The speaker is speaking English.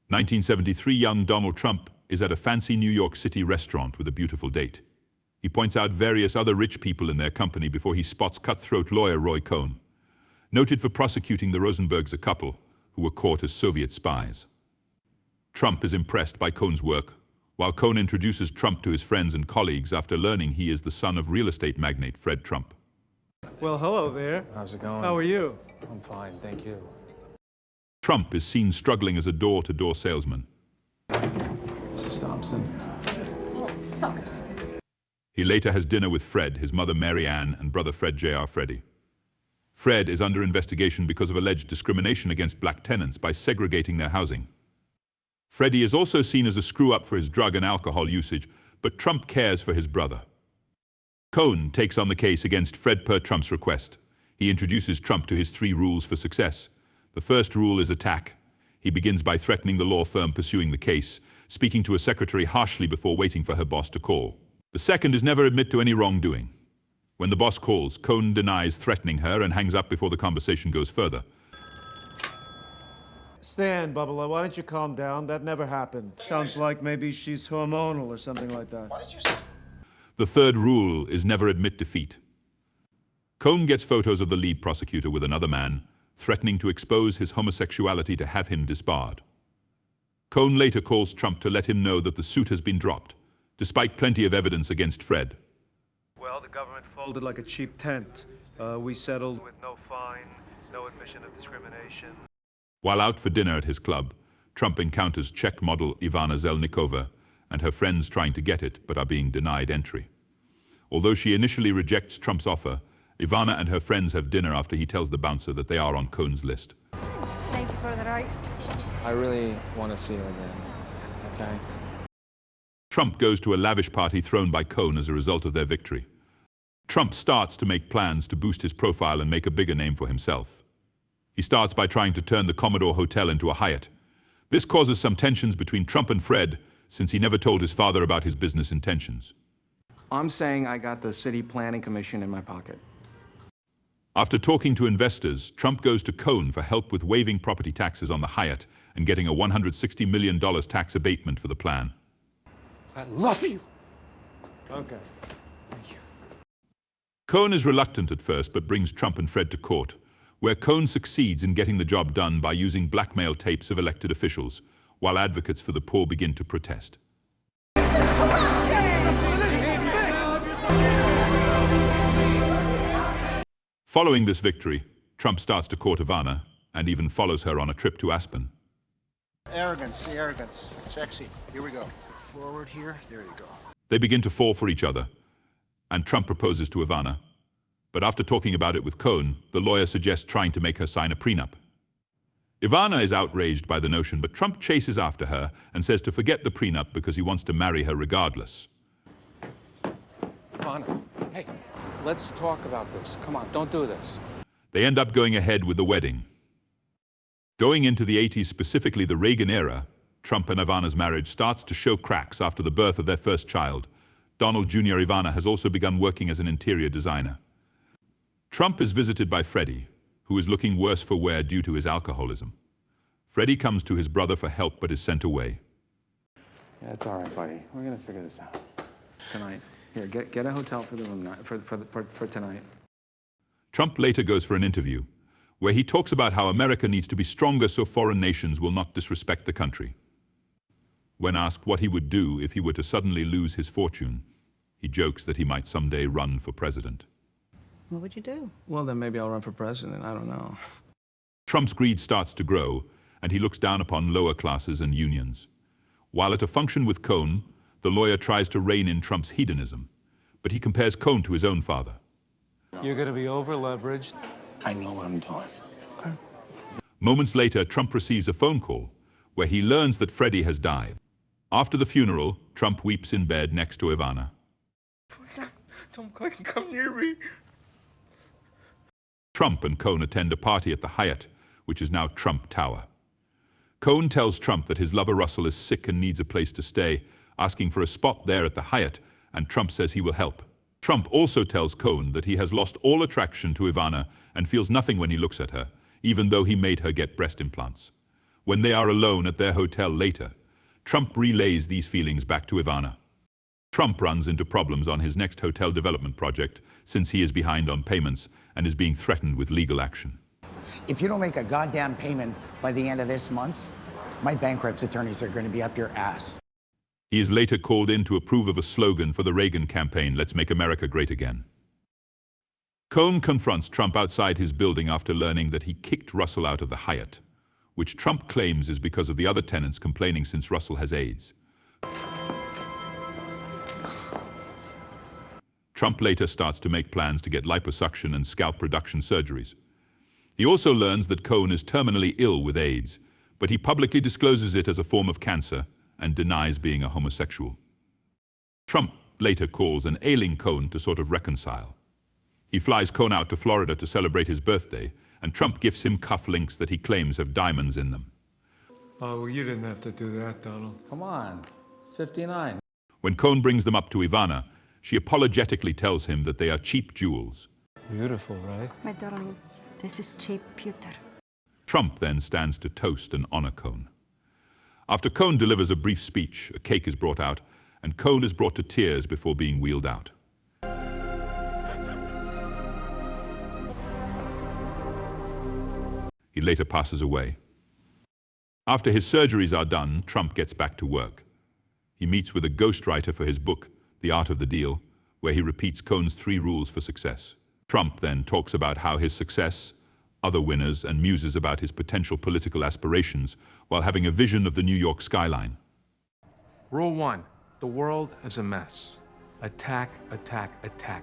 1973 young Donald Trump is at a fancy New York City restaurant with a beautiful date. He points out various other rich people in their company before he spots cutthroat lawyer Roy Cohn, noted for prosecuting the Rosenbergs, a couple who were caught as Soviet spies. Trump is impressed by Cohn's work, while Cohn introduces Trump to his friends and colleagues after learning he is the son of real estate magnate Fred Trump. Well, hello there. How's it going? How are you? I'm fine, thank you. Trump is seen struggling as a door-to-door salesman. Mrs. Thompson. Well, it sucks. He later has dinner with Fred, his mother Mary Ann, and brother Fred Jr. Freddie. Fred is under investigation because of alleged discrimination against black tenants by segregating their housing. Freddie is also seen as a screw-up for his drug and alcohol usage, but Trump cares for his brother. Cohn takes on the case against Fred per Trump's request. He introduces Trump to his 3 rules for success. The first rule is attack. He begins by threatening the law firm pursuing the case, speaking to a secretary harshly before waiting for her boss to call. The second is never admit to any wrongdoing. When the boss calls, Cohn denies threatening her and hangs up before the conversation goes further. Stan, Bubba, why don't you calm down? That never happened. Sounds like maybe she's hormonal or something like that. What did you say? The third rule is never admit defeat. Cohn gets photos of the lead prosecutor with another man, threatening to expose his homosexuality to have him disbarred. Cohn later calls Trump to let him know that the suit has been dropped, despite plenty of evidence against Fred. Well, the government folded like a cheap tent. We settled with no fine, no admission of discrimination. While out for dinner at his club, Trump encounters Czech model Ivana Zelníková and her friends trying to get it but are being denied entry. Although she initially rejects Trump's offer, Ivana and her friends have dinner after he tells the bouncer that they are on Cohn's list. Thank you for the ride. I really want to see her again, okay? Trump goes to a lavish party thrown by Cohn as a result of their victory. Trump starts to make plans to boost his profile and make a bigger name for himself. He starts by trying to turn the Commodore Hotel into a Hyatt. This causes some tensions between Trump and Fred, since he never told his father about his business intentions. I'm saying I got the City Planning Commission in my pocket. After talking to investors, Trump goes to Cohn for help with waiving property taxes on the Hyatt and getting a $160 million tax abatement for the plan. I love you. Okay. Thank you. Cohn is reluctant at first, but brings Trump and Fred to court, where Cohn succeeds in getting the job done by using blackmail tapes of elected officials, while advocates for the poor begin to protest. Following this victory, Trump starts to court Ivana and even follows her on a trip to Aspen. Arrogance, the arrogance. Sexy. Here we go. Forward here. There you go. They begin to fall for each other, and Trump proposes to Ivana. But after talking about it with Cohn, the lawyer suggests trying to make her sign a prenup. Ivana is outraged by the notion, but Trump chases after her and says to forget the prenup because he wants to marry her regardless. Ivana, hey, let's talk about this. Come on, don't do this. They end up going ahead with the wedding. Going into the 80s, specifically the Reagan era, Trump and Ivana's marriage starts to show cracks after the birth of their first child. Donald Jr. Ivana has also begun working as an interior designer. Trump is visited by Freddie, who is looking worse for wear due to his alcoholism. Freddie comes to his brother for help but is sent away. Yeah, it's all right, buddy. We're gonna figure this out. Tonight. Here, get a hotel for the room night, for tonight. Trump later goes for an interview, where he talks about how America needs to be stronger so foreign nations will not disrespect the country. When asked what he would do if he were to suddenly lose his fortune, he jokes that he might someday run for president. What would you do? Well, then maybe I'll run for president. I don't know. Trump's greed starts to grow, and he looks down upon lower classes and unions. While at a function with Cohn, the lawyer tries to rein in Trump's hedonism, but he compares Cohn to his own father. You're going to be over-leveraged. I know what I'm doing. Moments later, Trump receives a phone call where he learns that Freddie has died. After the funeral, Trump weeps in bed next to Ivana. Don't come near me. Trump and Cohn attend a party at the Hyatt, which is now Trump Tower. Cohn tells Trump that his lover Russell is sick and needs a place to stay, asking for a spot there at the Hyatt, and Trump says he will help. Trump also tells Cohn that he has lost all attraction to Ivana and feels nothing when he looks at her, even though he made her get breast implants. When they are alone at their hotel later, Trump relays these feelings back to Ivana. Trump runs into problems on his next hotel development project since he is behind on payments and is being threatened with legal action. If you don't make a goddamn payment by the end of this month, my bankruptcy attorneys are going to be up your ass. He is later called in to approve of a slogan for the Reagan campaign, "Let's make America great again." Cohn confronts Trump outside his building after learning that he kicked Russell out of the Hyatt, which Trump claims is because of the other tenants complaining since Russell has AIDS. Trump later starts to make plans to get liposuction and scalp reduction surgeries. He also learns that Cohn is terminally ill with AIDS, but he publicly discloses it as a form of cancer and denies being a homosexual. Trump later calls an ailing Cohn to sort of reconcile. He flies Cohn out to Florida to celebrate his birthday, and Trump gifts him cufflinks that he claims have diamonds in them. Oh, well, you didn't have to do that, Donald. Come on, 59. When Cohn brings them up to Ivana, she apologetically tells him that they are cheap jewels. Beautiful, right? My darling, this is cheap pewter. Trump then stands to toast and honor Cohn. After Cohn delivers a brief speech, a cake is brought out, and Cohn is brought to tears before being wheeled out. He later passes away. After his surgeries are done, Trump gets back to work. He meets with a ghostwriter for his book, The Art of the Deal, where he repeats Cohn's 3 rules for success. Trump then talks about how his success, other winners, and muses about his potential political aspirations while having a vision of the New York skyline. Rule 1, the world is a mess. Attack, attack, attack.